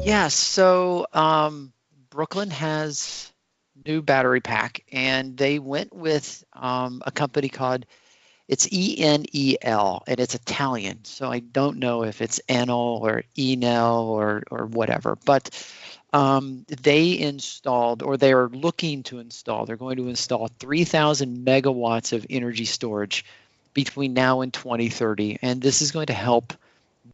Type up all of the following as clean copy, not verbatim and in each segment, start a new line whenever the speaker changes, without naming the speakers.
Yeah, so Brooklyn has new battery pack, and they went with a company called, it's Enel, and it's Italian. So I don't know if it's Enel or Enel or whatever, but they installed, or they are looking to install, they're going to install 3,000 megawatts of energy storage between now and 2030, and this is going to help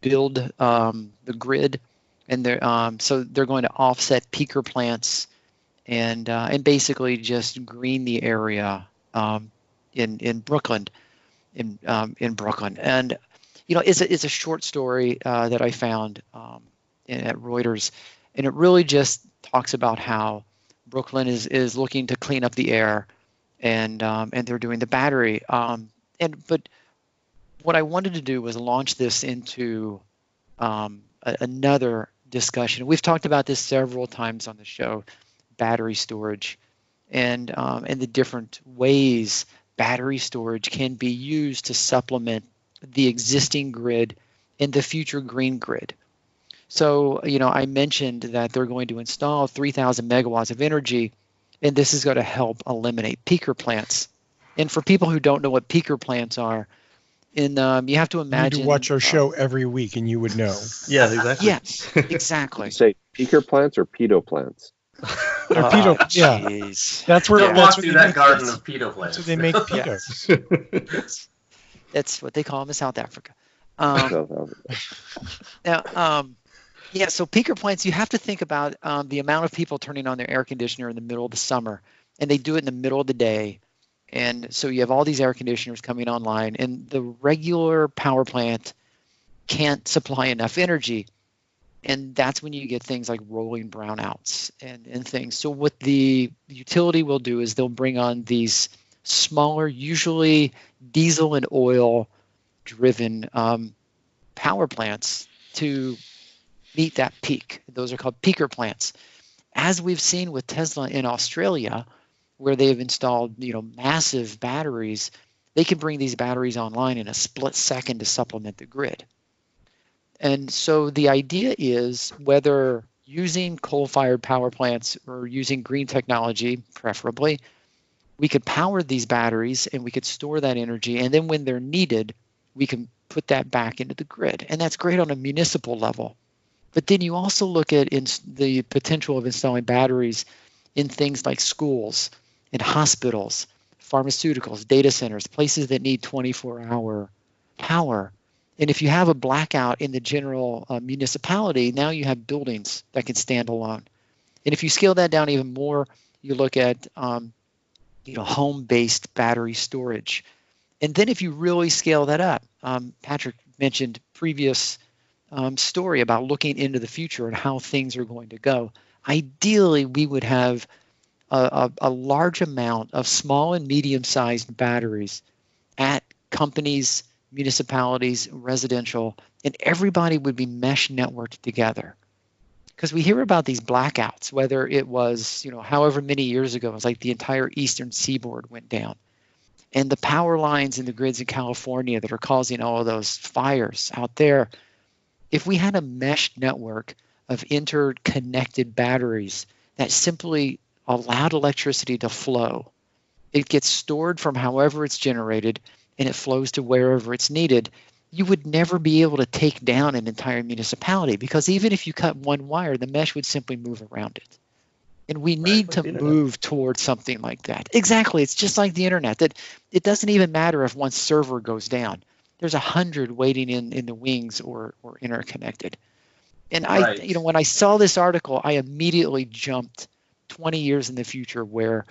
build the grid, and so they're going to offset peaker plants and basically just green the area in Brooklyn, in Brooklyn. And it's a short story that I found at Reuters, and it really just talks about how Brooklyn is looking to clean up the air, and they're doing the battery. But what I wanted to do was launch this into another discussion. We've talked about this several times on the show, battery storage, and the different ways battery storage can be used to supplement the existing grid and the future green grid. So, I mentioned that they're going to install 3,000 megawatts of energy, and this is going to help eliminate peaker plants. And for people who don't know what peaker plants are, you have to imagine.
You need to watch our show every week, and you would know.
Yeah, exactly.
Yes, exactly.
Did you say peaker plants or pedo plants?
Yeah, that's where.
Don't walk through that garden of pedo plants.
So they make pedo.
Yes. That's what they call them in South Africa. Now, so peaker plants, you have to think about the amount of people turning on their air conditioner in the middle of the summer, and they do it in the middle of the day. And so you have all these air conditioners coming online, and the regular power plant can't supply enough energy. And that's when you get things like rolling brownouts and things. So what the utility will do is they'll bring on these smaller, usually diesel and oil driven power plants to meet that peak. Those are called peaker plants. As we've seen with Tesla in Australia, where they've installed massive batteries, they can bring these batteries online in a split second to supplement the grid. And so the idea is, whether using coal-fired power plants or using green technology, preferably, we could power these batteries and we could store that energy, and then when they're needed, we can put that back into the grid. And that's great on a municipal level. But then you also look at the potential of installing batteries in things like schools, in hospitals, pharmaceuticals, data centers, places that need 24-hour power. And if you have a blackout in the general municipality, now you have buildings that can stand alone. And if you scale that down even more, you look at home-based battery storage. And then if you really scale that up, Patrick mentioned previous story about looking into the future and how things are going to go. Ideally, we would have a large amount of small and medium-sized batteries at companies, municipalities, residential, and everybody would be mesh networked together. Because we hear about these blackouts, whether it was, however many years ago, it was like the entire eastern seaboard went down. And the power lines in the grids in California that are causing all of those fires out there, if we had a mesh network of interconnected batteries that simply allowed electricity to flow, it gets stored from however it's generated, and it flows to wherever it's needed, you would never be able to take down an entire municipality, because even if you cut one wire, the mesh would simply move around it. And we need to move towards something like that. Exactly. It's just like the internet, that it doesn't even matter if one server goes down. There's 100 waiting in the wings or interconnected. And when I saw this article, I immediately jumped 20 years in the future, where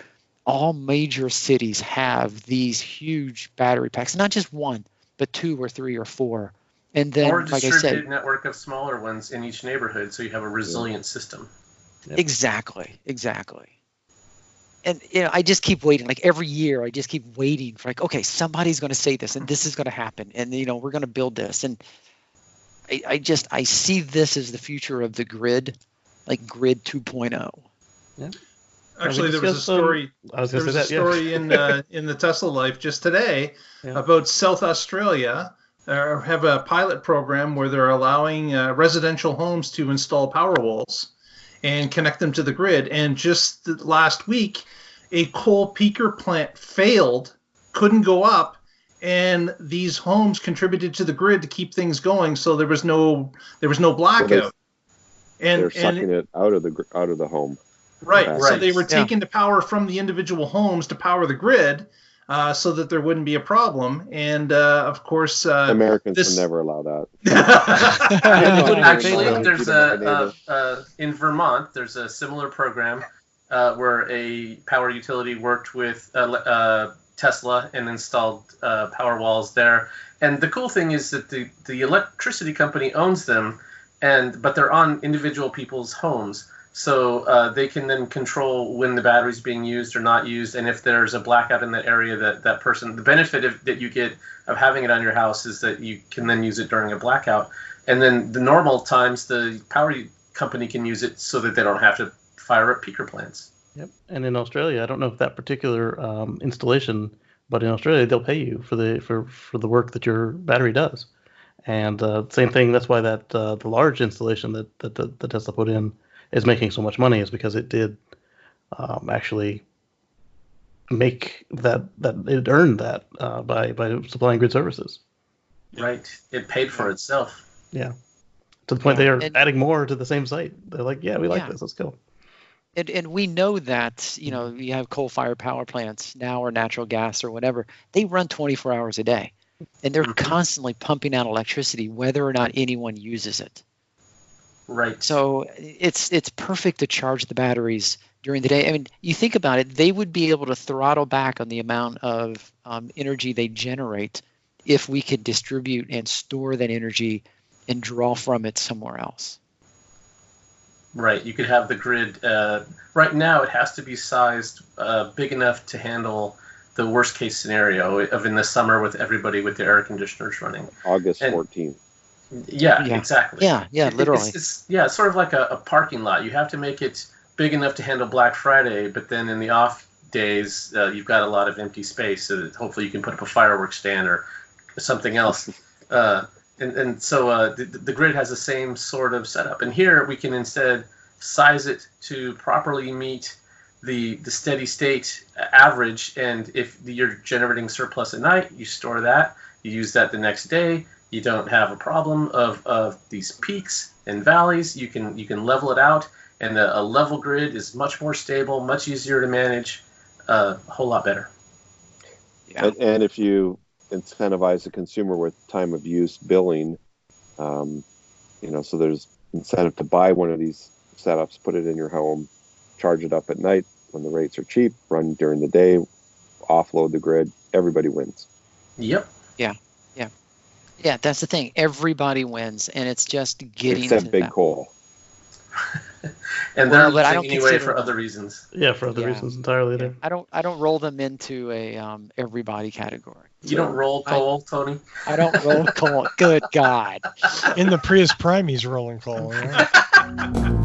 all major cities have these huge battery packs, not just one, but 2 or 3 or 4. And then,
or a
like I said,
distributed network of smaller ones in each neighborhood, so you have a resilient system.
Yep. Exactly. And I just keep waiting. Like every year, I just keep waiting for okay, somebody's going to say this, and this is going to happen, and we're going to build this. And I see this as the future of the grid, like grid 2.0.
Yeah. Actually, there was a story. There was a story in the Tesla Life just today about South Australia. Have a pilot program where they're allowing residential homes to install power walls and connect them to the grid. And just last week, a coal peaker plant failed, couldn't go up, and these homes contributed to the grid to keep things going. So there was no blackout.
They're sucking it out of the home.
Right. So they were taking the power from the individual homes to power the grid, so that there wouldn't be a problem. And of course,
Americans would never allow that.
Actually, there's in Vermont, there's a similar program where a power utility worked with Tesla and installed power walls there. And the cool thing is that the electricity company owns them, but they're on individual people's homes. So they can then control when the battery's being used or not used, and if there's a blackout in that area, that person, the benefit that you get of having it on your house is that you can then use it during a blackout. And then the normal times, the power company can use it so that they don't have to fire up peaker plants.
Yep. And in Australia, I don't know if that particular installation, but in Australia they'll pay you for the work that your battery does. And same thing. That's why that the large installation that the Tesla put in is making so much money, is because it did actually make that it earned that by supplying grid services.
Right. It paid for itself.
Yeah. To the point they are adding more to the same site. They're like, we like this. Let's go.
And we know that, you have coal-fired power plants now or natural gas or whatever. They run 24 hours a day, and they're constantly pumping out electricity whether or not anyone uses it.
Right.
So it's perfect to charge the batteries during the day. I mean, you think about it, they would be able to throttle back on the amount of energy they generate if we could distribute and store that energy and draw from it somewhere else.
Right. You could have the grid. Right now, it has to be sized big enough to handle the worst case scenario of in the summer with everybody with their air conditioners running.
August 14th.
Yeah, exactly.
Yeah, literally.
It's sort of like a parking lot. You have to make it big enough to handle Black Friday, but then in the off days, you've got a lot of empty space, so that hopefully you can put up a fireworks stand or something else. So the grid has the same sort of setup. And here we can instead size it to properly meet the steady state average. And if you're generating surplus at night, you store that. You use that the next day. You don't have a problem of these peaks and valleys. You can level it out, and a level grid is much more stable, much easier to manage, a whole lot better.
Yeah. And if you incentivize the consumer with time of use billing, so there's incentive to buy one of these setups, put it in your home, charge it up at night when the rates are cheap, run during the day, offload the grid. Everybody wins.
Yep.
Yeah, that's the thing. Everybody wins, and it's just getting
except
to
Big
that.
Coal.
And they're losing anyway for other reasons.
Yeah, for other reasons entirely. There.
I don't roll them into a everybody category.
You don't roll coal, Tony?
I don't roll coal. Good God.
In the Prius Prime, he's rolling coal. Right?